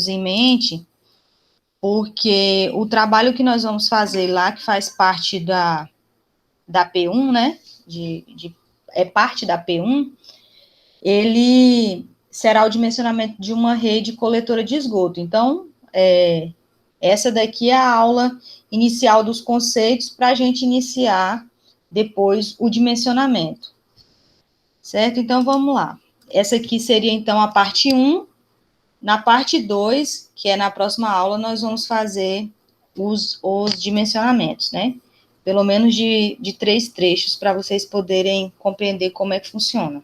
em mente, porque o trabalho que nós vamos fazer lá, que faz parte da P1, né, é parte da P1, ele será o dimensionamento de uma rede coletora de esgoto. Então, essa daqui é a aula inicial dos conceitos para a gente iniciar depois o dimensionamento, certo? Então, vamos lá. Essa aqui seria, então, a parte 1. Na parte 2, que é na próxima aula, nós vamos fazer os dimensionamentos, né? Pelo menos de 3 trechos, para vocês poderem compreender como é que funciona.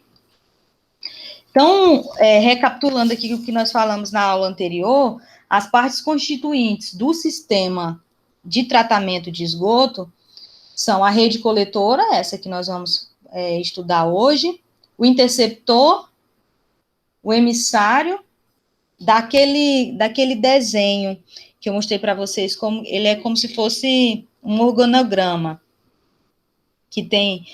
Então, recapitulando aqui o que nós falamos na aula anterior, as partes constituintes do sistema de tratamento de esgoto são a rede coletora, essa que nós vamos estudar hoje, o interceptor, o emissário, daquele desenho que eu mostrei para vocês, ele é como se fosse um organograma, que tem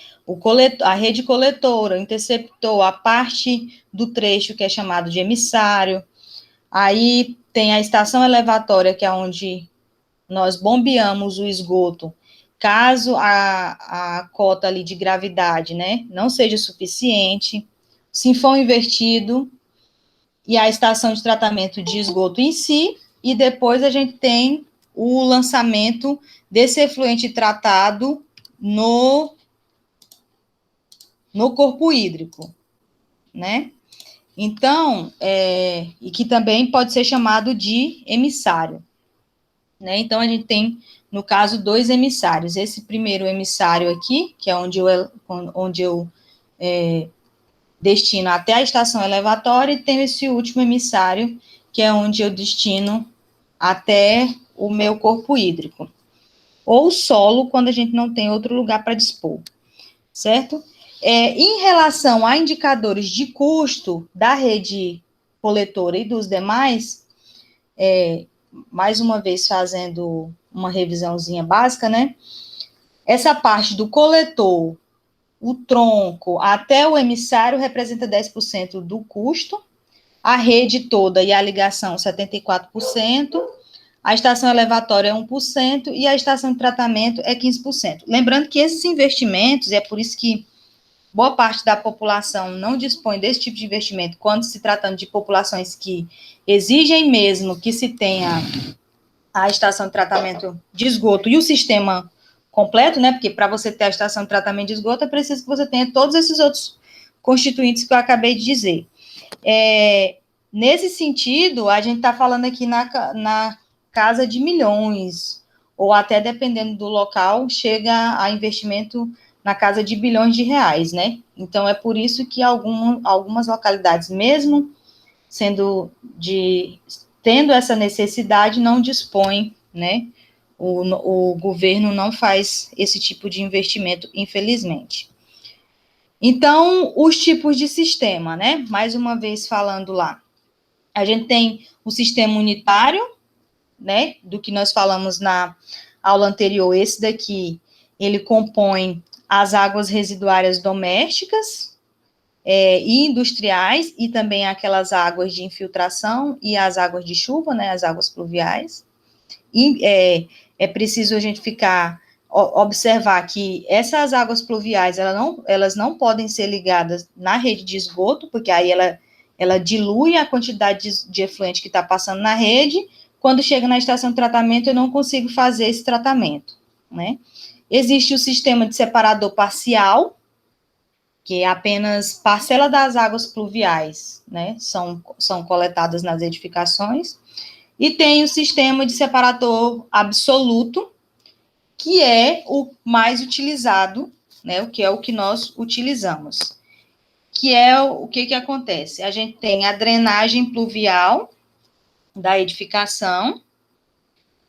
a rede coletora, o interceptor, a parte do trecho que é chamado de emissário, aí tem a estação elevatória, que é onde nós bombeamos o esgoto, caso a cota ali de gravidade, né, não seja suficiente, sifão invertido, e a estação de tratamento de esgoto em si, e depois a gente tem o lançamento desse efluente tratado no corpo hídrico, né? Então, e que também pode ser chamado de emissário, né? Então, a gente tem, no caso, 2 emissários. Esse primeiro emissário aqui, que é onde eu destino até a estação elevatória, e tenho esse último emissário, que é onde eu destino até o meu corpo hídrico. Ou solo, quando a gente não tem outro lugar para dispor, certo? Em relação a indicadores de custo da rede coletora e dos demais, mais uma vez fazendo uma revisãozinha básica, né? Essa parte do coletor, o tronco até o emissário representa 10% do custo, a rede toda e a ligação 74%, a estação elevatória é 1% e a estação de tratamento é 15%. Lembrando que esses investimentos, e é por isso que boa parte da população não dispõe desse tipo de investimento, quando se tratando de populações que exigem mesmo que se tenha a estação de tratamento de esgoto e o sistema completo, né? Porque para você ter a estação de tratamento de esgoto, é preciso que você tenha todos esses outros constituintes que eu acabei de dizer. Nesse sentido, a gente está falando aqui na casa de milhões, ou até dependendo do local, chega a investimento na casa de bilhões de reais, né? Então, é por isso que algumas localidades, mesmo tendo essa necessidade, não dispõem, né? O governo não faz esse tipo de investimento, infelizmente. Então, os tipos de sistema, né? Mais uma vez falando lá. A gente tem o sistema unitário, né? Do que nós falamos na aula anterior. Esse daqui, ele compõe as águas residuárias domésticas e industriais, e também aquelas águas de infiltração e as águas de chuva, né? As águas pluviais. E é preciso a gente observar que essas águas pluviais, elas não podem ser ligadas na rede de esgoto, porque aí ela dilui a quantidade de efluente que está passando na rede. Quando chega na estação de tratamento, eu não consigo fazer esse tratamento, né? Existe o sistema de separador parcial, que é apenas parcela das águas pluviais, né? São coletadas nas edificações. E tem o sistema de separador absoluto, que é o mais utilizado, né? O que é o que nós utilizamos. Que é o que acontece? A gente tem a drenagem pluvial da edificação,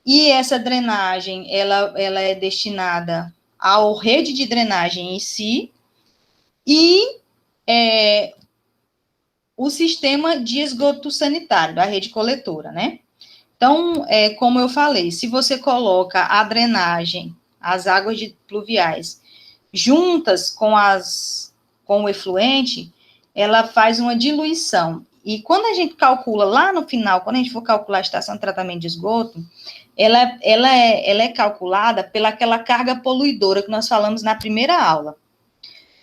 e essa drenagem, ela é destinada à rede de drenagem em si, e o sistema de esgoto sanitário, da rede coletora, né? Então, como eu falei, se você coloca a drenagem, as águas pluviais, juntas com o efluente, ela faz uma diluição. E quando a gente calcula lá no final, quando a gente for calcular a estação de tratamento de esgoto, ela é calculada pelaquela carga poluidora que nós falamos na primeira aula.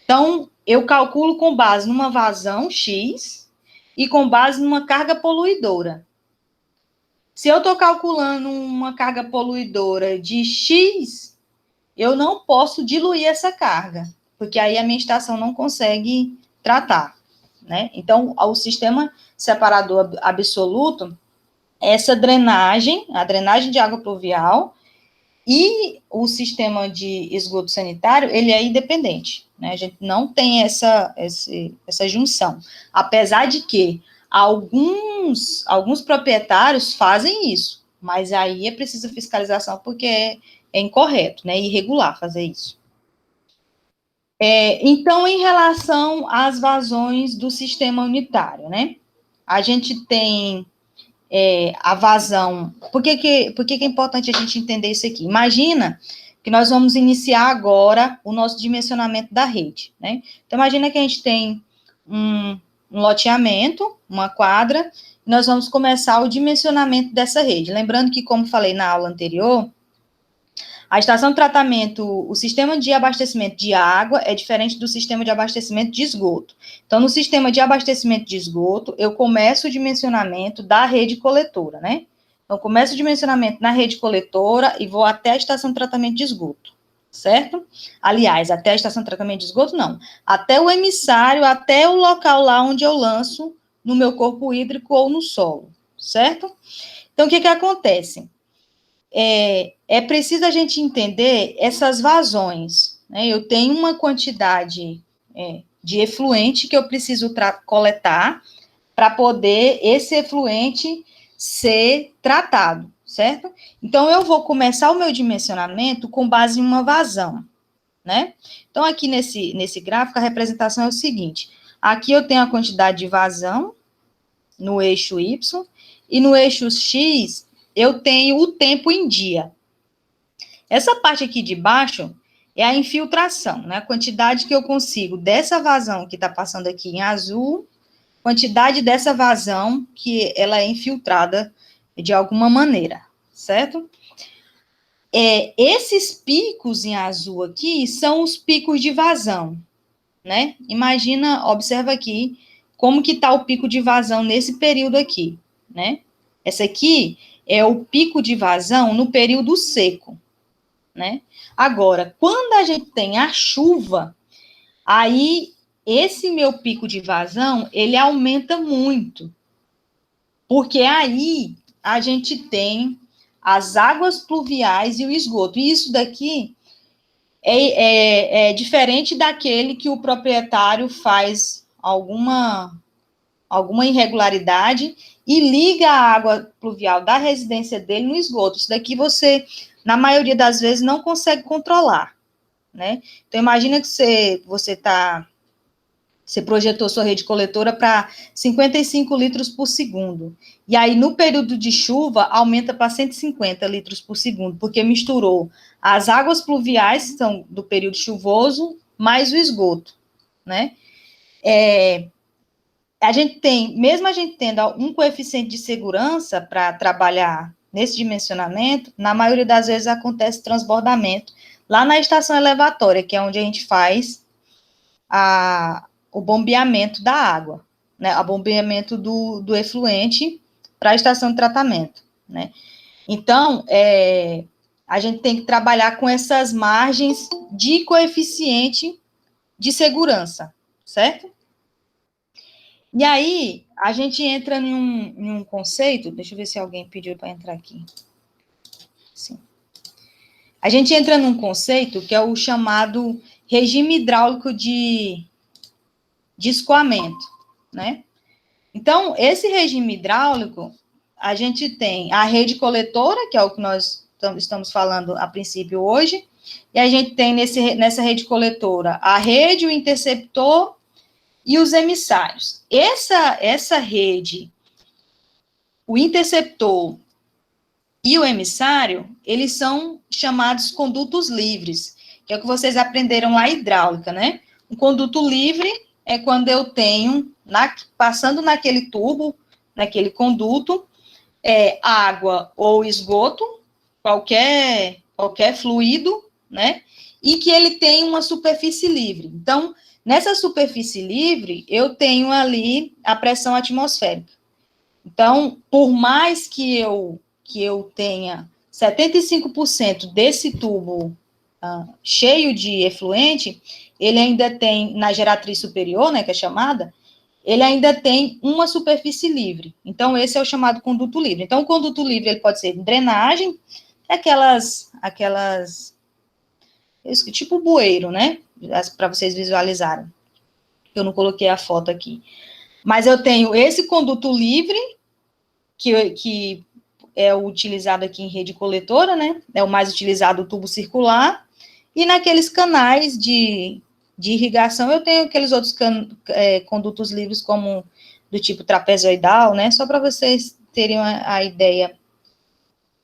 Então, eu calculo com base numa vazão X e com base numa carga poluidora. Se eu estou calculando uma carga poluidora de X, eu não posso diluir essa carga, porque aí a minha estação não consegue tratar, né? Então, o sistema separador absoluto, essa drenagem, a drenagem de água pluvial e o sistema de esgoto sanitário, ele é independente, né? A gente não tem essa junção, apesar de que alguns proprietários fazem isso, mas aí é preciso fiscalização porque é incorreto, né? Irregular fazer isso. Então, em relação às vazões do sistema unitário, né? A gente tem a vazão. Por que é importante a gente entender isso aqui? Imagina que nós vamos iniciar agora o nosso dimensionamento da rede, né? Então, imagina que a gente tem um loteamento, uma quadra, e nós vamos começar o dimensionamento dessa rede. Lembrando que, como falei na aula anterior, a estação de tratamento, o sistema de abastecimento de água é diferente do sistema de abastecimento de esgoto. Então, no sistema de abastecimento de esgoto, eu começo o dimensionamento da rede coletora, né? Então, começo o dimensionamento na rede coletora e vou até a estação de tratamento de esgoto, certo? Aliás, até a estação de tratamento de esgoto, não. Até o emissário, até o local lá onde eu lanço no meu corpo hídrico ou no solo, certo? Então, o que acontece? É preciso a gente entender essas vazões, né? Eu tenho uma quantidade de efluente que eu preciso coletar para poder esse efluente ser tratado, certo? Então, eu vou começar o meu dimensionamento com base em uma vazão, né? Então, aqui nesse gráfico, a representação é o seguinte: aqui eu tenho a quantidade de vazão no eixo Y, e no eixo X, eu tenho o tempo em dia. Essa parte aqui de baixo é a infiltração, né? A quantidade que eu consigo dessa vazão que está passando aqui em azul, quantidade dessa vazão que ela é infiltrada de alguma maneira, certo? Esses picos em azul aqui são os picos de vazão, né? Imagina, observa aqui como que está o pico de vazão nesse período aqui, né? Essa aqui é o pico de vazão no período seco, né? Agora, quando a gente tem a chuva, aí esse meu pico de vazão, ele aumenta muito, porque aí a gente tem as águas pluviais e o esgoto, e isso daqui é diferente daquele que o proprietário faz alguma irregularidade e liga a água pluvial da residência dele no esgoto. Isso daqui você, na maioria das vezes, não consegue controlar, né? Então, imagina que você projetou sua rede coletora para 55 litros por segundo. E aí, no período de chuva, aumenta para 150 litros por segundo, porque misturou as águas pluviais, que são do período chuvoso, mais o esgoto, né? Mesmo a gente tendo um coeficiente de segurança para trabalhar nesse dimensionamento, na maioria das vezes acontece transbordamento lá na estação elevatória, que é onde a gente faz o bombeamento da água, né? O bombeamento do efluente para a estação de tratamento, né? Então, a gente tem que trabalhar com essas margens de coeficiente de segurança, certo? E aí, a gente entra em um conceito, deixa eu ver se alguém pediu para entrar aqui. Sim. A gente entra num conceito que é o chamado regime hidráulico de escoamento, né? Então, esse regime hidráulico, a gente tem a rede coletora, que é o que nós estamos falando a princípio hoje, e a gente tem nessa rede coletora a rede, o interceptor e os emissários. Essa rede, o interceptor e o emissário, eles são chamados condutos livres, que é o que vocês aprenderam lá em hidráulica, né? Um conduto livre é quando eu tenho, passando naquele tubo, naquele conduto, água ou esgoto, qualquer fluido, né? E que ele tem uma superfície livre. Então, nessa superfície livre, eu tenho ali a pressão atmosférica. Então, por mais que eu tenha 75% desse tubo cheio de efluente, ele ainda tem, na geratriz superior, né, que é chamada, ele ainda tem uma superfície livre. Então, esse é o chamado conduto livre. Então, o conduto livre, ele pode ser drenagem, aquelas tipo bueiro, né, para vocês visualizarem. Eu não coloquei a foto aqui. Mas eu tenho esse conduto livre, que é o utilizado aqui em rede coletora, né, é o mais utilizado, o tubo circular, e naqueles canais de irrigação, eu tenho aqueles outros condutos livres, como do tipo trapezoidal, né, só para vocês terem a ideia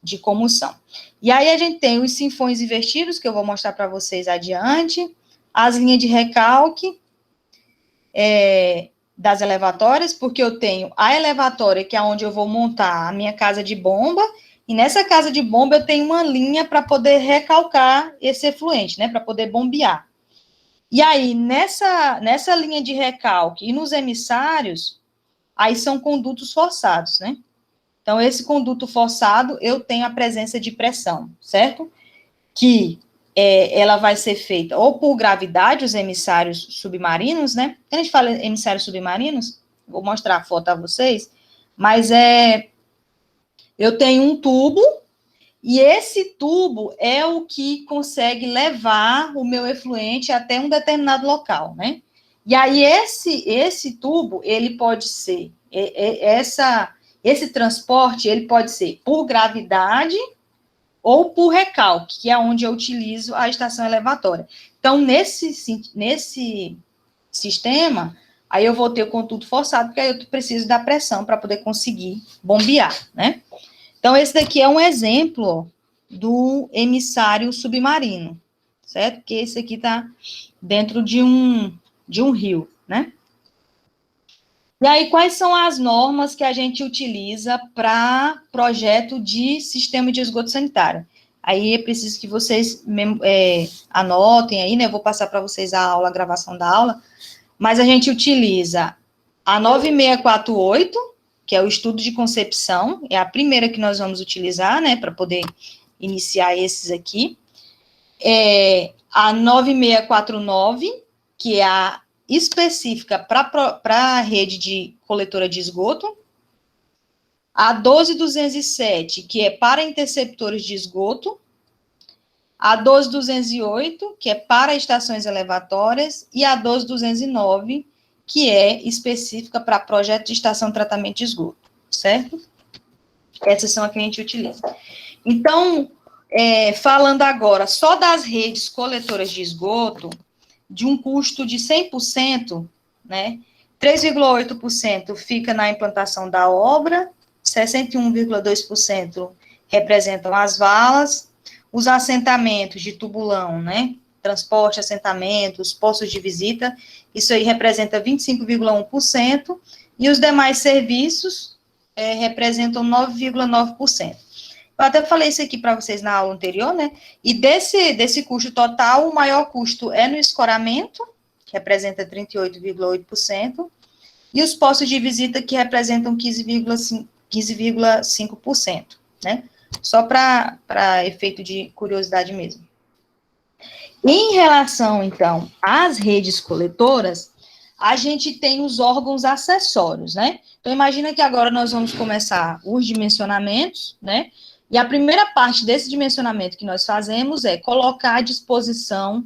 de como são. E aí a gente tem os sinfões invertidos, que eu vou mostrar para vocês adiante, as linhas de recalque, das elevatórias, porque eu tenho a elevatória, que é onde eu vou montar a minha casa de bomba, e nessa casa de bomba eu tenho uma linha para poder recalcar esse efluente, né, para poder bombear. E aí, nessa linha de recalque e nos emissários, aí são condutos forçados, né? Então, esse conduto forçado, eu tenho a presença de pressão, certo? Que ela vai ser feita ou por gravidade, os emissários submarinos, né? Quando a gente fala emissários submarinos, vou mostrar a foto a vocês, mas eu tenho um tubo, e esse tubo é o que consegue levar o meu efluente até um determinado local, né? E aí, esse tubo, ele pode ser, esse transporte, ele pode ser por gravidade ou por recalque, que é onde eu utilizo a estação elevatória. Então, nesse sistema, aí eu vou ter o conduto forçado, porque aí eu preciso da pressão para poder conseguir bombear, né? Então, esse daqui é um exemplo do emissário submarino, certo? Porque esse aqui está dentro de um rio, né? E aí, quais são as normas que a gente utiliza para projeto de sistema de esgoto sanitário? Aí é preciso que vocês anotem aí, né? Eu vou passar para vocês a gravação da aula, mas a gente utiliza a 9648, que é o estudo de concepção, é a primeira que nós vamos utilizar, né, para poder iniciar esses aqui. A 9649, que é a específica para a rede de coletora de esgoto. A 12207, que é para interceptores de esgoto. A 12208, que é para estações elevatórias. E a 12209, que é específica para projeto de estação de tratamento de esgoto, certo? Essas são as que a gente utiliza. Então, falando agora só das redes coletoras de esgoto, de um custo de 100%, né, 3,8% fica na implantação da obra, 61,2% representam as valas, os assentamentos de tubulão, né, transporte, assentamentos, postos de visita, isso aí representa 25,1%, e os demais serviços representam 9,9%. Eu até falei isso aqui para vocês na aula anterior, né? E desse custo total, o maior custo é no escoramento, que representa 38,8%, e os postos de visita, que representam 15,5%, né? Só para efeito de curiosidade mesmo. Em relação, então, às redes coletoras, a gente tem os órgãos acessórios, né? Então, imagina que agora nós vamos começar os dimensionamentos, né? E a primeira parte desse dimensionamento que nós fazemos é colocar à disposição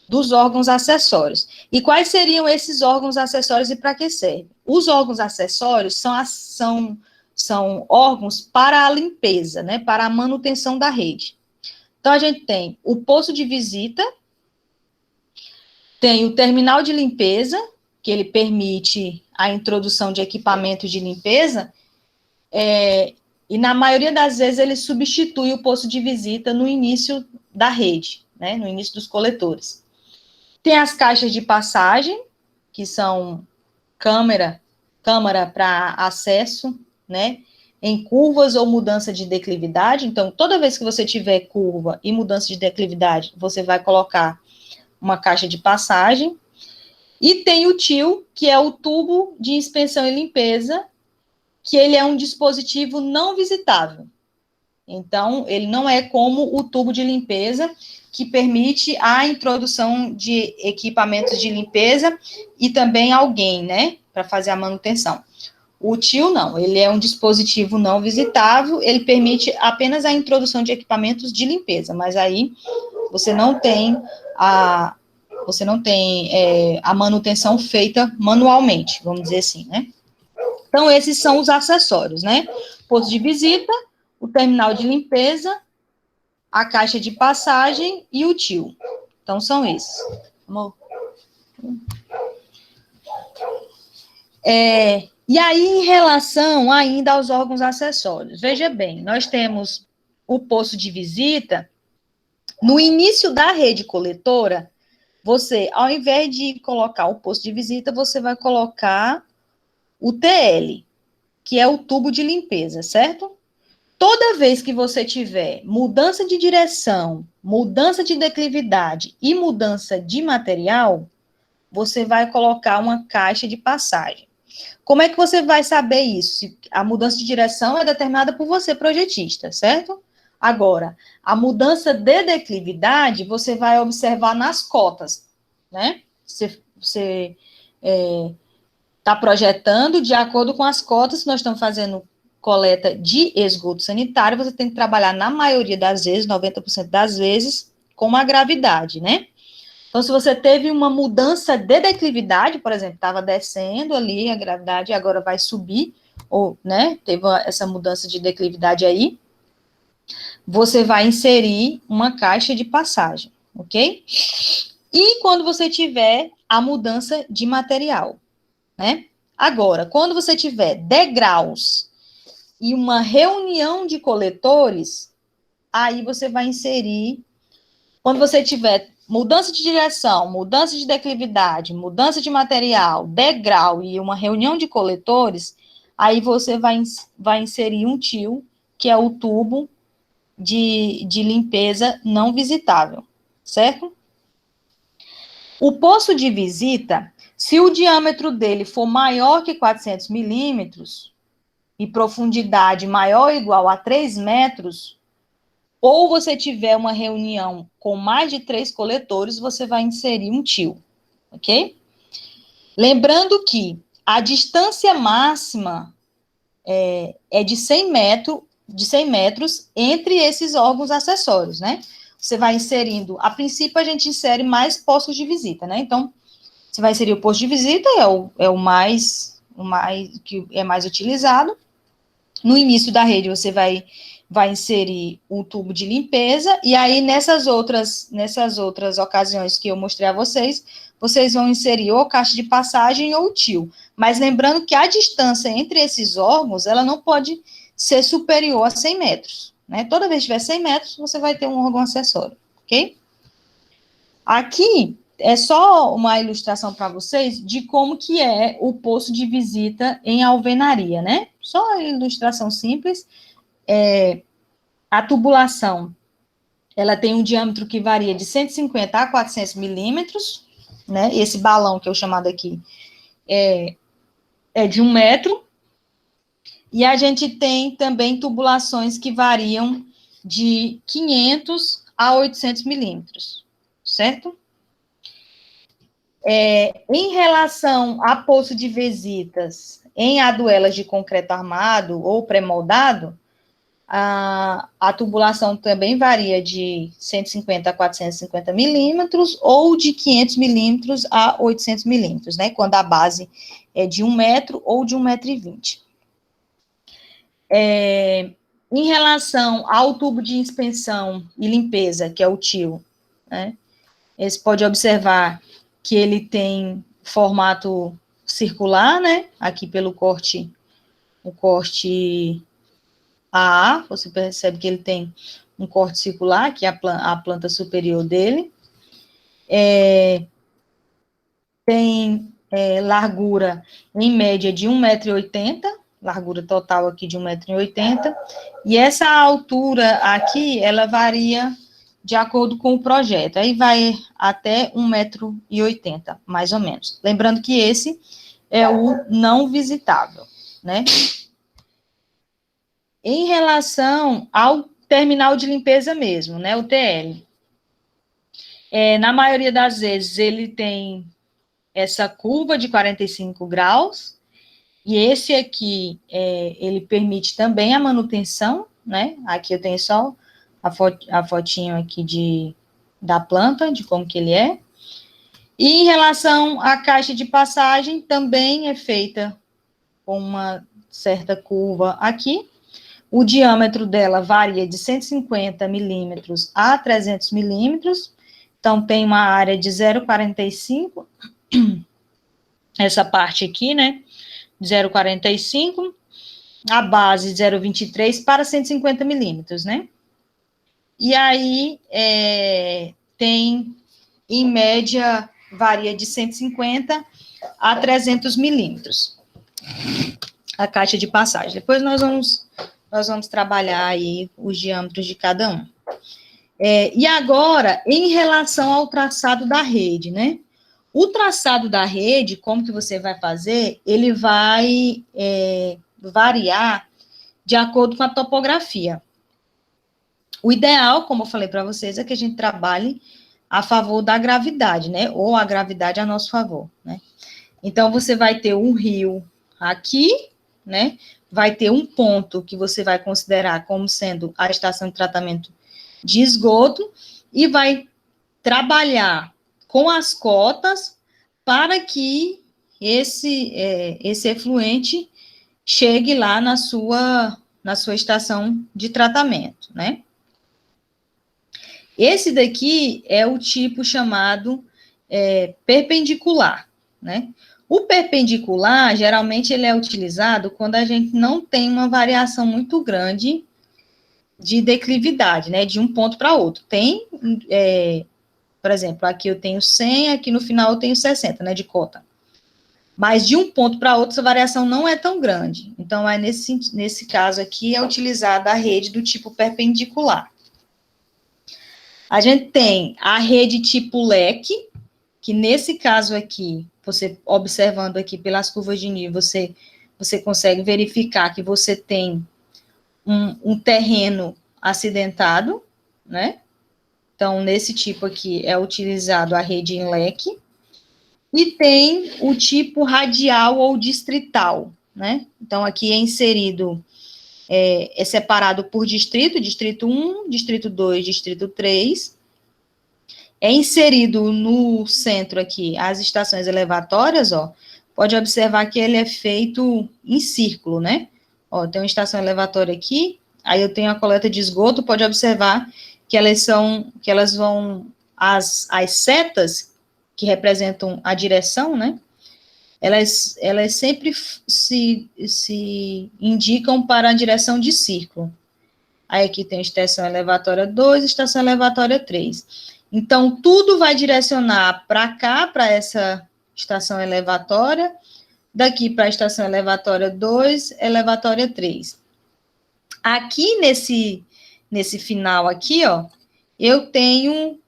dos órgãos acessórios. E quais seriam esses órgãos acessórios e para que servem? Os órgãos acessórios são órgãos para a limpeza, né? Para a manutenção da rede. Então, a gente tem o posto de visita, tem o terminal de limpeza, que ele permite a introdução de equipamentos de limpeza, e na maioria das vezes ele substitui o posto de visita no início da rede, né, no início dos coletores. Tem as caixas de passagem, que são câmara para acesso, né? Em curvas ou mudança de declividade. Então, toda vez que você tiver curva e mudança de declividade, você vai colocar uma caixa de passagem. E tem o TIL, que é o tubo de inspeção e limpeza, que ele é um dispositivo não visitável. Então, ele não é como o tubo de limpeza, que permite a introdução de equipamentos de limpeza e também alguém, né, para fazer a manutenção. O TIL não, ele é um dispositivo não visitável, ele permite apenas a introdução de equipamentos de limpeza, mas aí você não tem a manutenção feita manualmente, vamos dizer assim, né? Então, esses são os acessórios, né? Posto de visita, o terminal de limpeza, a caixa de passagem e o TIL. Então, são esses. Amor. E aí, em relação ainda aos órgãos acessórios, veja bem, nós temos o posto de visita. No início da rede coletora, você, ao invés de colocar o posto de visita, você vai colocar o TL, que é o tubo de limpeza, certo? Toda vez que você tiver mudança de direção, mudança de declividade e mudança de material, você vai colocar uma caixa de passagem. Como é que você vai saber isso? Se a mudança de direção é determinada por você, projetista, certo? Agora, a mudança de declividade, você vai observar nas cotas, né? Você está projetando de acordo com as cotas que nós estamos fazendo coleta de esgoto sanitário, você tem que trabalhar, na maioria das vezes, 90% das vezes, com a gravidade, né? Então, se você teve uma mudança de declividade, por exemplo, estava descendo ali a gravidade e agora vai subir, ou, né, teve essa mudança de declividade aí, você vai inserir uma caixa de passagem, ok? E quando você tiver a mudança de material, né? Agora, quando você tiver degraus e uma reunião de coletores, aí você vai inserir, quando você tiver mudança de direção, mudança de declividade, mudança de material, degrau e uma reunião de coletores, aí você vai inserir um TIL, que é o tubo de limpeza não visitável, certo? O poço de visita, se o diâmetro dele for maior que 400 milímetros e profundidade maior ou igual a 3 metros, ou você tiver uma reunião com mais de 3 coletores, você vai inserir um TIL, ok? Lembrando que a distância máxima é de 100 metros entre esses órgãos acessórios, né? Você vai inserindo, a princípio a gente insere mais postos de visita, né? Então, você vai inserir o posto de visita, é o mais que é mais utilizado. No início da rede, você vai inserir um tubo de limpeza, e aí nessas outras ocasiões que eu mostrei a vocês, vocês vão inserir ou caixa de passagem ou TIL. Mas lembrando que a distância entre esses órgãos, ela não pode ser superior a 100 metros, né? Toda vez que tiver 100 metros, você vai ter um órgão acessório, ok? Aqui é só uma ilustração para vocês de como que é o posto de visita em alvenaria, né? Só uma ilustração simples. A tubulação, ela tem um diâmetro que varia de 150 a 400 milímetros, né? Esse balão que eu chamado aqui é de 1 metro. E a gente tem também tubulações que variam de 500 a 800 milímetros, certo? Em relação a poço de visitas em aduelas de concreto armado ou pré-moldado, a tubulação também varia de 150 a 450 milímetros ou de 500 milímetros a 800 milímetros, né? Quando a base é de 1 metro ou de 1,20 m. Em relação ao tubo de inspeção e limpeza, que é o TIL, né? Você pode observar que ele tem formato circular, né? Aqui pelo corte, o corte AA, você percebe que ele tem um corte circular, que é a planta superior dele. Tem largura em média de 1,80 m, largura total aqui de 1,80 m, e essa altura aqui, ela varia de acordo com o projeto, aí vai até 1,80 m, mais ou menos. Lembrando que esse é o não visitável, né? Em relação ao terminal de limpeza mesmo, né, o TL, na maioria das vezes ele tem essa curva de 45 graus, e esse aqui, ele permite também a manutenção, né? Aqui eu tenho só a fotinho aqui da planta, de como que ele é. E em relação à caixa de passagem, também é feita com uma certa curva aqui. O diâmetro dela varia de 150 milímetros a 300 milímetros. Então, tem uma área de 0,45, essa parte aqui, né? 0,45, a base 0,23 para 150 milímetros, né? E aí, tem, em média, varia de 150 a 300 milímetros a caixa de passagem. Depois nós vamos trabalhar aí os diâmetros de cada um. E agora, em relação ao traçado da rede, né? O traçado da rede, como que você vai fazer, ele vai variar de acordo com a topografia. O ideal, como eu falei para vocês, é que a gente trabalhe a favor da gravidade, né? Ou a gravidade a nosso favor, né? Então, você vai ter um rio aqui, né? Vai ter um ponto que você vai considerar como sendo a estação de tratamento de esgoto e vai trabalhar com as cotas para que esse efluente chegue lá na sua estação de tratamento, né? Esse daqui é o tipo chamado perpendicular, né? O perpendicular, geralmente, ele é utilizado quando a gente não tem uma variação muito grande de declividade, né? De um ponto para outro. Tem, por exemplo, aqui eu tenho 100, aqui no final eu tenho 60, né? De cota. Mas de um ponto para outro, essa variação não é tão grande. Então, nesse caso aqui, é utilizada a rede do tipo perpendicular. A gente tem a rede tipo leque, que nesse caso aqui, você observando aqui pelas curvas de nível, você consegue verificar que você tem um terreno acidentado, né? Então, nesse tipo aqui é utilizado a rede em leque. E tem o tipo radial ou distrital, né? Então, aqui é inserido, é separado por distrito, distrito 1, distrito 2, distrito 3. É inserido no centro aqui as estações elevatórias, ó. Pode observar que ele é feito em círculo, né? Ó, tem uma estação elevatória aqui, aí eu tenho a coleta de esgoto, pode observar que elas vão, as setas que representam a direção, né? Elas sempre se indicam para a direção de círculo. Aí aqui tem estação elevatória 2, estação elevatória 3. Então, tudo vai direcionar para cá, para essa estação elevatória, daqui para a estação elevatória 2, elevatória 3. Aqui nesse final aqui, ó, eu tenho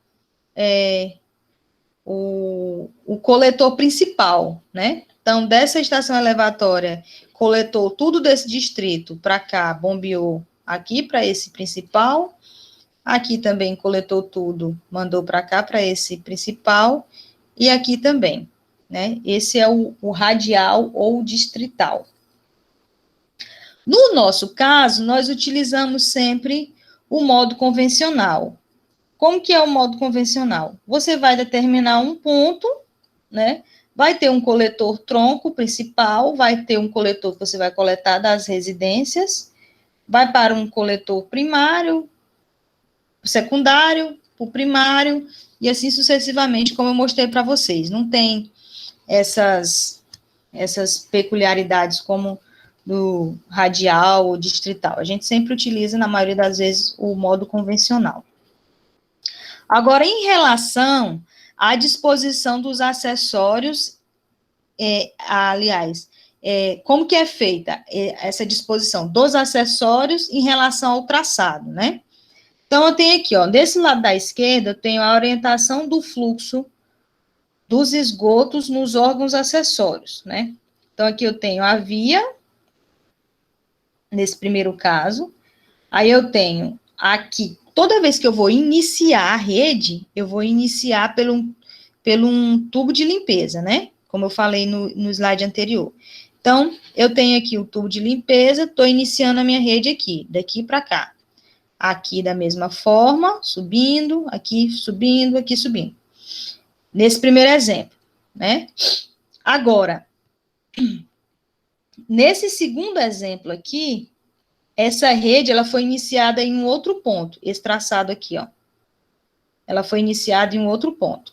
o coletor principal, né? Então, dessa estação elevatória, coletou tudo desse distrito para cá, bombeou aqui para esse principal, aqui também coletou tudo, mandou para cá, para esse principal, e aqui também, né? Esse é o radial ou distrital. No nosso caso, nós utilizamos sempre o modo convencional. Como que é o modo convencional? Você vai determinar um ponto, né? Vai ter um coletor tronco principal, vai ter um coletor que você vai coletar das residências, vai para um coletor primário, secundário, o primário, e assim sucessivamente, como eu mostrei para vocês. Não tem essas peculiaridades como do radial ou distrital. A gente sempre utiliza, na maioria das vezes, o modo convencional. Agora, em relação à disposição dos acessórios como que é feita essa disposição dos acessórios em relação ao traçado, né? Então, eu tenho aqui, ó, desse lado da esquerda, eu tenho a orientação do fluxo dos esgotos nos órgãos acessórios, né? Então, aqui eu tenho a via, nesse primeiro caso, aí eu tenho aqui, toda vez que eu vou iniciar a rede, eu vou iniciar pelo um tubo de limpeza, né? Como eu falei no slide anterior. Então, eu tenho aqui o tubo de limpeza, estou iniciando a minha rede aqui, daqui para cá. Aqui da mesma forma, subindo, aqui subindo, aqui subindo. Nesse primeiro exemplo, né? Agora, nesse segundo exemplo aqui, essa rede, ela foi iniciada em um outro ponto, esse traçado aqui, ó. Ela foi iniciada em um outro ponto.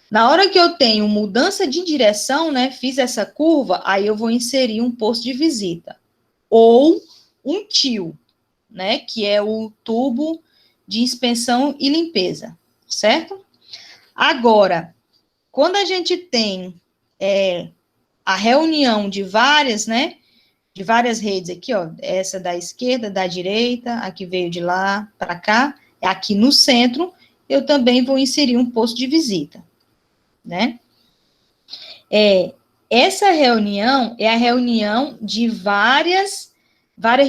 Na hora que eu tenho mudança de direção, né, fiz essa curva, aí eu vou inserir um posto de visita. Ou um tio, né, que é o tubo de inspeção e limpeza, certo? Agora, quando a gente tem a reunião de várias, né, de várias redes aqui, ó, essa da esquerda, da direita, a que veio de lá para cá, aqui no centro, eu também vou inserir um posto de visita, né? Essa reunião é a reunião de várias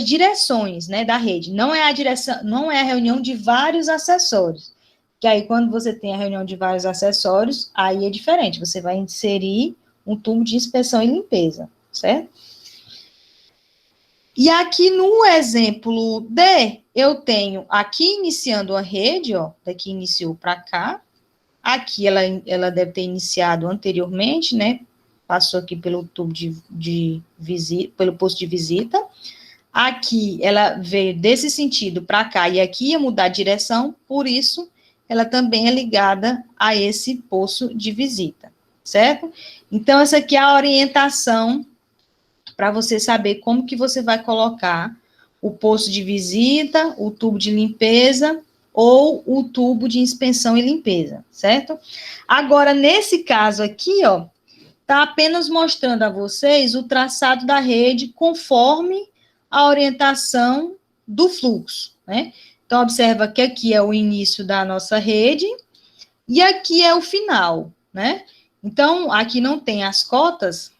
direções, né, da rede. Não é a reunião de vários acessórios. Que aí, quando você tem a reunião de vários acessórios, aí é diferente. Você vai inserir um tubo de inspeção e limpeza, certo? E aqui no exemplo D, eu tenho aqui iniciando a rede, ó, daqui iniciou para cá. Aqui ela deve ter iniciado anteriormente, né? Passou aqui pelo tubo de visita, pelo posto de visita. Aqui ela veio desse sentido para cá e aqui ia mudar a direção, por isso ela também é ligada a esse posto de visita, certo? Então, essa aqui é a orientação para você saber como que você vai colocar o posto de visita, o tubo de limpeza ou o tubo de inspeção e limpeza, certo? Agora, nesse caso aqui, ó, tá apenas mostrando a vocês o traçado da rede conforme a orientação do fluxo, né? Então, observa que aqui é o início da nossa rede e aqui é o final, né? Então, aqui não tem as cotas,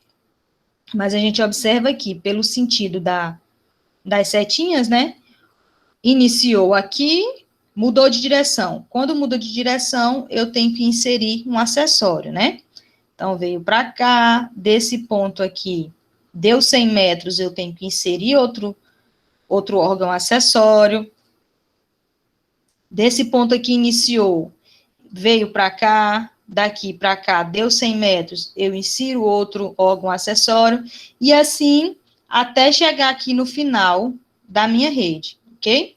mas a gente observa aqui, pelo sentido das setinhas, né? Iniciou aqui, mudou de direção. Quando muda de direção, eu tenho que inserir um acessório, né? Então, veio para cá, desse ponto aqui, deu 100 metros, eu tenho que inserir outro órgão acessório. Desse ponto aqui iniciou, veio para cá, daqui para cá, deu 100 metros, eu insiro outro órgão acessório, e assim, até chegar aqui no final da minha rede, ok?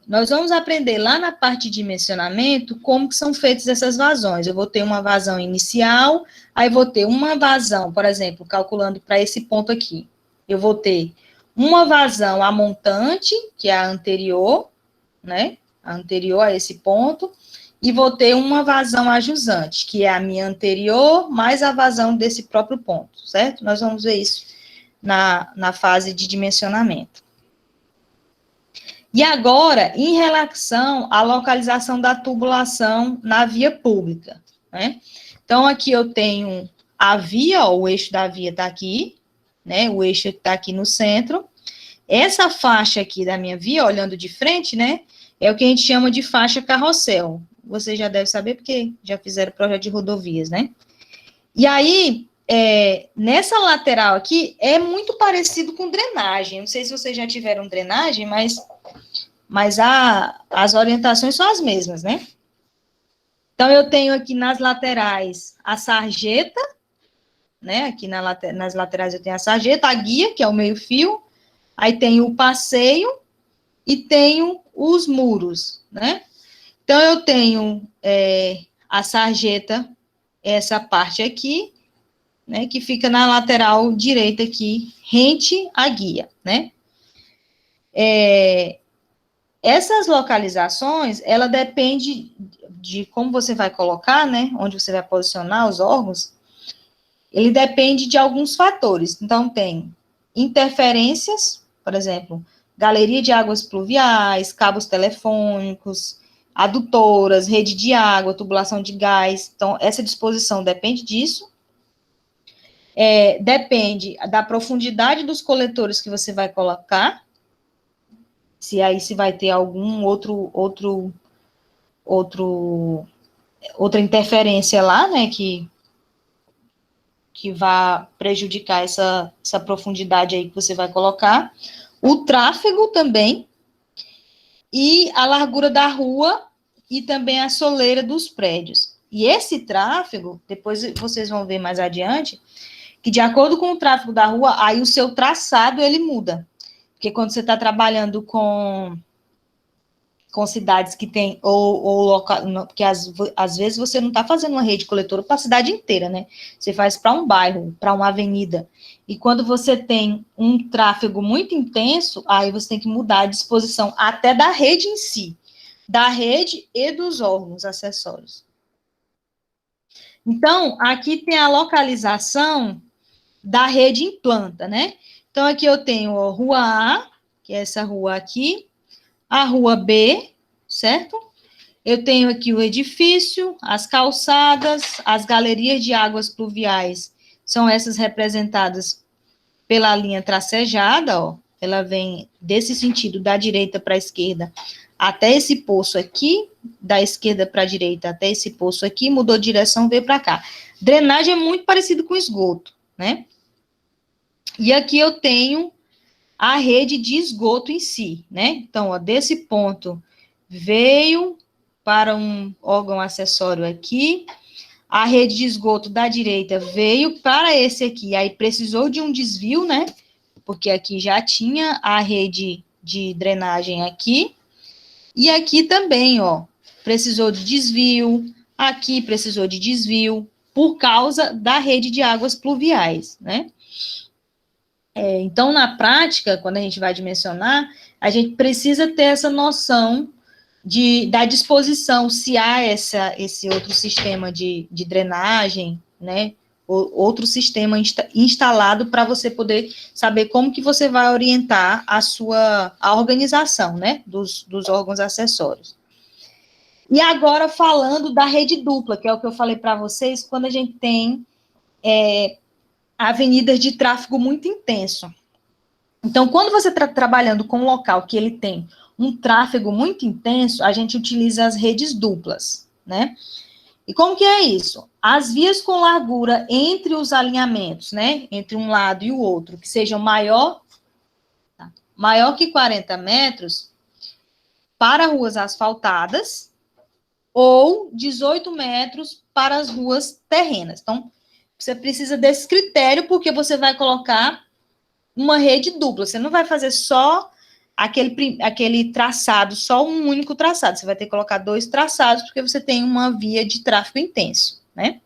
Nós vamos aprender lá na parte de dimensionamento como que são feitas essas vazões. Eu vou ter uma vazão inicial, aí vou ter uma vazão, por exemplo, calculando para esse ponto aqui. Eu vou ter uma vazão a montante, que é a anterior, né? A anterior a esse ponto, e vou ter uma vazão a jusante, que é a minha anterior, mais a vazão desse próprio ponto, certo? Nós vamos ver isso na fase de dimensionamento. E agora, em relação à localização da tubulação na via pública, né? Então, aqui eu tenho a via, ó, o eixo da via está aqui, né? O eixo está aqui no centro. Essa faixa aqui da minha via, olhando de frente, né? É o que a gente chama de faixa carrossel. Você já deve saber, porque já fizeram projeto de rodovias, né? E aí, nessa lateral aqui, é muito parecido com drenagem. Não sei se vocês já tiveram drenagem, mas as orientações são as mesmas, né? Então, eu tenho aqui nas laterais a sarjeta, né? Aqui nas laterais eu tenho a sarjeta, a guia, que é o meio-fio, aí tenho o passeio e tenho os muros, né? Então, eu tenho a sarjeta, essa parte aqui, né? Que fica na lateral direita aqui, rente à guia, né? Essas localizações, ela depende de como você vai colocar, né? Onde você vai posicionar os órgãos, Ele depende de alguns fatores. Então, tem interferências, por exemplo, galeria de águas pluviais, cabos telefônicos, adutoras, rede de água, tubulação de gás. Então, essa disposição depende disso. Depende da profundidade dos coletores que você vai colocar, se vai ter algum outra interferência lá, né, que vai prejudicar essa profundidade aí que você vai colocar. O tráfego também, e a largura da rua, e também a soleira dos prédios. E esse tráfego, depois vocês vão ver mais adiante, que de acordo com o tráfego da rua, aí o seu traçado, ele muda. Porque quando você está trabalhando com cidades que tem, ou local, porque às vezes você não está fazendo uma rede coletora para a cidade inteira, né? Você faz para um bairro, para uma avenida. E quando você tem um tráfego muito intenso, aí você tem que mudar a disposição até da rede em si, da rede e dos órgãos acessórios. Então, aqui tem a localização da rede em planta, né? Então, aqui eu tenho a rua A, que é essa rua aqui, a rua B, certo? Eu tenho aqui o edifício, as calçadas, as galerias de águas pluviais, são essas representadas pela linha tracejada, ó. Ela vem desse sentido, da direita para a esquerda, até esse poço aqui, da esquerda para a direita até esse poço aqui, mudou de direção, veio para cá. Drenagem é muito parecido com esgoto, né? E aqui eu tenho a rede de esgoto em si, né? Então, ó, desse ponto veio para um órgão acessório aqui, a rede de esgoto da direita veio para esse aqui, aí precisou de um desvio, né? Porque aqui já tinha a rede de drenagem aqui, e aqui também, ó, precisou de desvio, aqui precisou de desvio, por causa da rede de águas pluviais, né? Então, na prática, quando a gente vai dimensionar, a gente precisa ter essa noção da disposição, se há esse outro sistema de drenagem, né, outro sistema instalado para você poder saber como que você vai orientar a organização, né, dos órgãos acessórios. E agora, falando da rede dupla, que é o que eu falei para vocês, quando a gente tem avenidas de tráfego muito intenso. Então, quando você está trabalhando com um local que ele tem um tráfego muito intenso, a gente utiliza as redes duplas, né? E como que é isso? As vias com largura entre os alinhamentos, né? Entre um lado e o outro, que sejam maior que 40 metros, para ruas asfaltadas, ou 18 metros para as ruas terrenas. Então, você precisa desse critério, porque você vai colocar uma rede dupla. Você não vai fazer só aquele traçado, só um único traçado. Você vai ter que colocar 2 traçados, porque você tem uma via de tráfego intenso, né?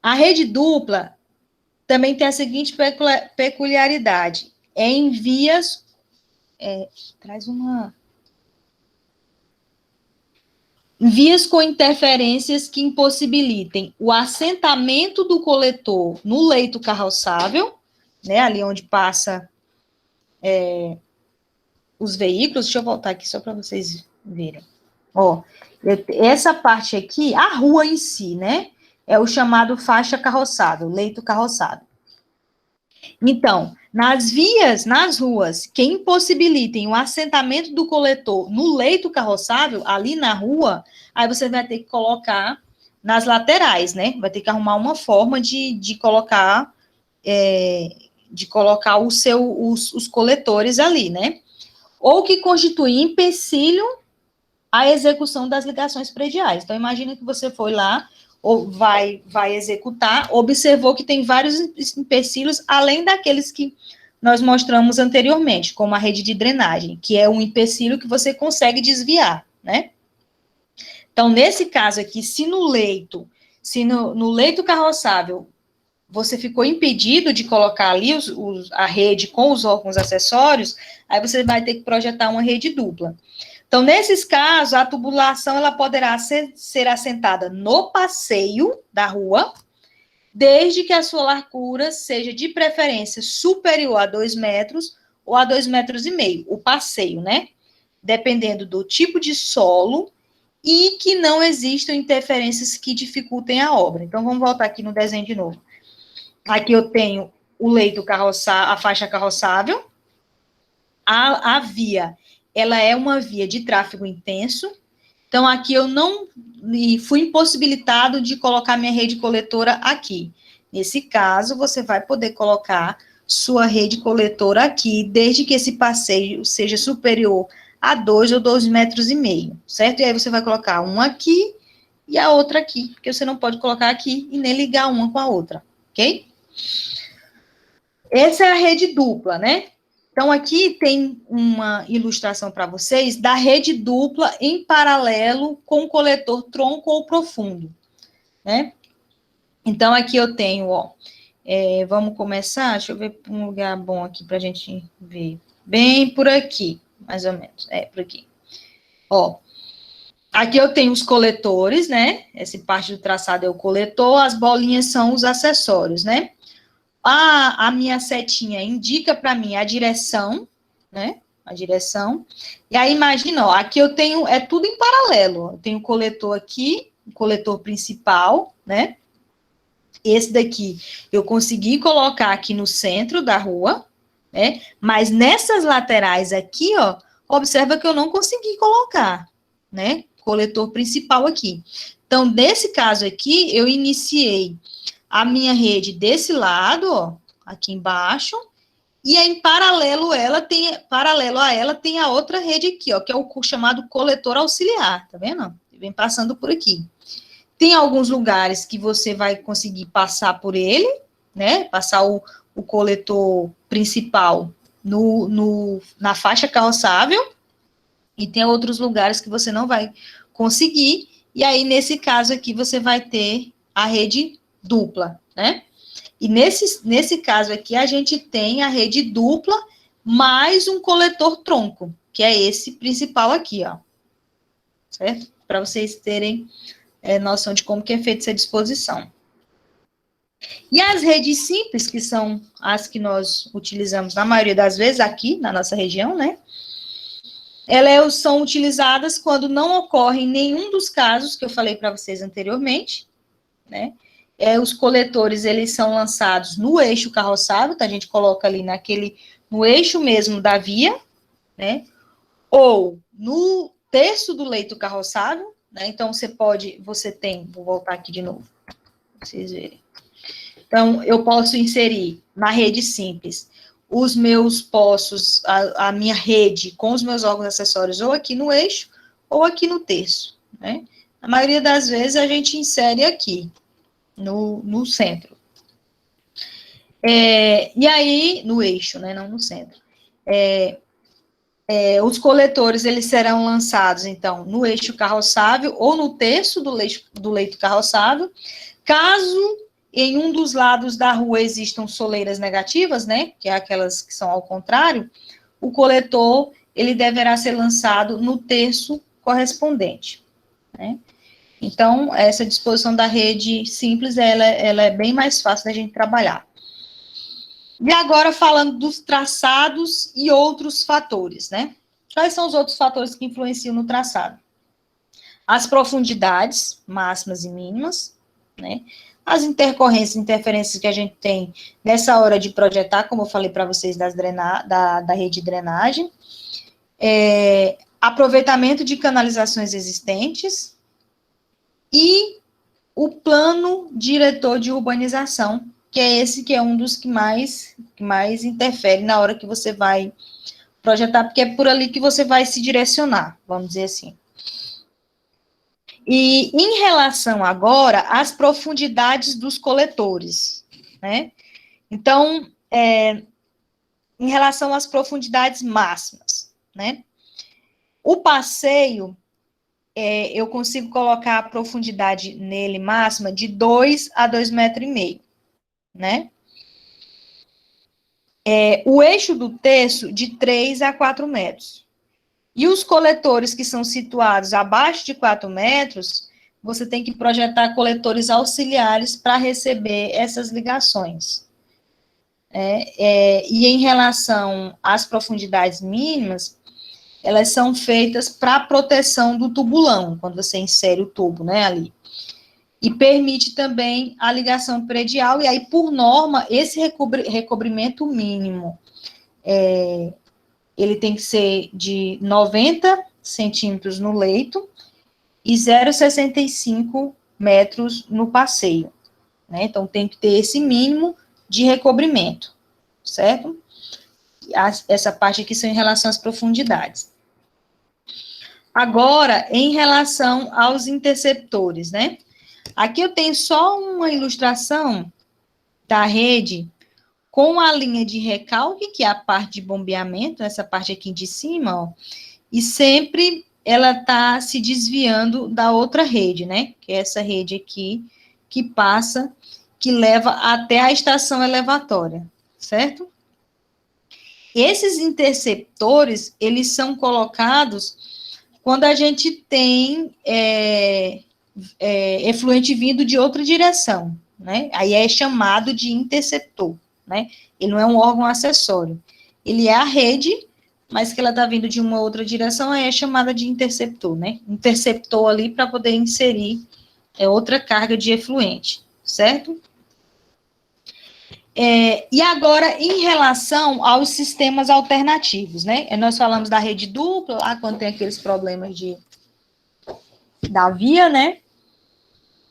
A rede dupla também tem a seguinte peculiaridade. Em vias... vias com interferências que impossibilitem o assentamento do coletor no leito carroçável, né, ali onde passa os veículos. Deixa eu voltar aqui só para vocês verem. Ó, essa parte aqui, a rua em si, né, é o chamado faixa carroçável, leito carroçável. Então, nas ruas que impossibilitem o assentamento do coletor no leito carroçável, ali na rua, aí você vai ter que colocar nas laterais, né? Vai ter que arrumar uma forma de colocar os coletores ali, né? Ou que constitui empecilho à execução das ligações prediais. Então, imagina que você foi lá, ou vai executar, observou que tem vários empecilhos, além daqueles que nós mostramos anteriormente, como a rede de drenagem, que é um empecilho que você consegue desviar, né? Então, nesse caso aqui, se no leito carroçável, você ficou impedido de colocar ali a rede com os órgãos acessórios, aí você vai ter que projetar uma rede dupla. Então, nesses casos, a tubulação ela poderá ser assentada no passeio da rua, desde que a sua largura seja de preferência superior a 2 metros ou a 2,5 metros, o passeio, né? Dependendo do tipo de solo e que não existam interferências que dificultem a obra. Então, vamos voltar aqui no desenho de novo. Aqui eu tenho o leito carroçável, a faixa carroçável. A via, ela é uma via de tráfego intenso. Então, aqui eu não fui impossibilitado de colocar minha rede coletora aqui. Nesse caso, você vai poder colocar sua rede coletora aqui, desde que esse passeio seja superior a 2 ou 2,5 metros, certo? E aí você vai colocar uma aqui e a outra aqui, porque você não pode colocar aqui e nem ligar uma com a outra, ok? Essa é a rede dupla, né? Então, aqui tem uma ilustração para vocês da rede dupla em paralelo com o coletor tronco ou profundo, né? Então, aqui eu tenho, ó, vamos começar, deixa eu ver um lugar bom aqui para a gente ver. Bem por aqui, mais ou menos, por aqui. Ó, aqui eu tenho os coletores, né? Essa parte do traçado é o coletor, as bolinhas são os acessórios, né? A minha setinha indica para mim a direção, né? A direção. E aí, imagina, ó, aqui eu tenho, é tudo em paralelo. Eu tenho o coletor aqui, o coletor principal, né? Esse daqui eu consegui colocar aqui no centro da rua, né? Mas nessas laterais aqui, ó, observa que eu não consegui colocar, né? Coletor principal aqui. Então, nesse caso aqui, eu iniciei a minha rede desse lado, ó, aqui embaixo, e aí, em paralelo a ela tem a outra rede aqui, ó, que é o chamado coletor auxiliar, tá vendo? Vem passando por aqui. Tem alguns lugares que você vai conseguir passar por ele, né? Passar o coletor principal na faixa carroçável, e tem outros lugares que você não vai conseguir, e aí, nesse caso aqui, você vai ter a rede dupla, né? E nesse caso aqui, a gente tem a rede dupla mais um coletor tronco, que é esse principal aqui, ó. Certo? Para vocês terem noção de como que é feita essa disposição. E as redes simples, que são as que nós utilizamos na maioria das vezes aqui na nossa região, né? Elas são utilizadas quando não ocorre nenhum dos casos que eu falei para vocês anteriormente, né? Os coletores, eles são lançados no eixo carroçável, então a gente coloca ali no eixo mesmo da via, né? Ou no terço do leito carroçável, né? Então, vou voltar aqui de novo, para vocês verem. Então, eu posso inserir na rede simples os meus poços, a minha rede com os meus órgãos acessórios ou aqui no eixo ou aqui no terço, né? A maioria das vezes a gente insere aqui, no centro. E aí, no eixo, né, não no centro. Os coletores, eles serão lançados, então, no eixo carroçável ou no terço do leito carroçável. Caso em um dos lados da rua existam soleiras negativas, né, que é aquelas que são ao contrário, o coletor, ele deverá ser lançado no terço correspondente, né. Então, essa disposição da rede simples, ela é bem mais fácil da gente trabalhar. E agora, falando dos traçados e outros fatores, né? Quais são os outros fatores que influenciam no traçado? As profundidades máximas e mínimas, né? As intercorrências e interferências que a gente tem nessa hora de projetar, como eu falei para vocês, da rede de drenagem. Aproveitamento de canalizações existentes, e o plano diretor de urbanização, que é esse que é um dos que mais interfere na hora que você vai projetar, porque é por ali que você vai se direcionar, vamos dizer assim. E em relação agora às profundidades dos coletores, né? Então, em relação às profundidades máximas, né? O passeio, eu consigo colocar a profundidade nele máxima de 2 a 2,5 metros, né? O eixo do terço de 3 a 4 metros. E os coletores que são situados abaixo de 4 metros, você tem que projetar coletores auxiliares para receber essas ligações. E em relação às profundidades mínimas, elas são feitas para proteção do tubulão, quando você insere o tubo, né, ali. E permite também a ligação predial, e aí, por norma, esse recobrimento mínimo, ele tem que ser de 90 centímetros no leito e 0,65 metros no passeio, né? Então, tem que ter esse mínimo de recobrimento, certo? Essa parte aqui são em relação às profundidades. Agora, em relação aos interceptores, né? Aqui eu tenho só uma ilustração da rede com a linha de recalque, que é a parte de bombeamento, essa parte aqui de cima, ó, e sempre ela está se desviando da outra rede, né? Que é essa rede aqui, que passa, que leva até a estação elevatória, certo? Esses interceptores, eles são colocados quando a gente tem efluente vindo de outra direção, né? Aí é chamado de interceptor, né? Ele não é um órgão acessório. Ele é a rede, mas que ela está vindo de uma outra direção, aí é chamada de interceptor, né? Interceptor ali para poder inserir outra carga de efluente, certo? E agora, em relação aos sistemas alternativos, né? Nós falamos da rede dupla, lá quando tem aqueles problemas da via, né?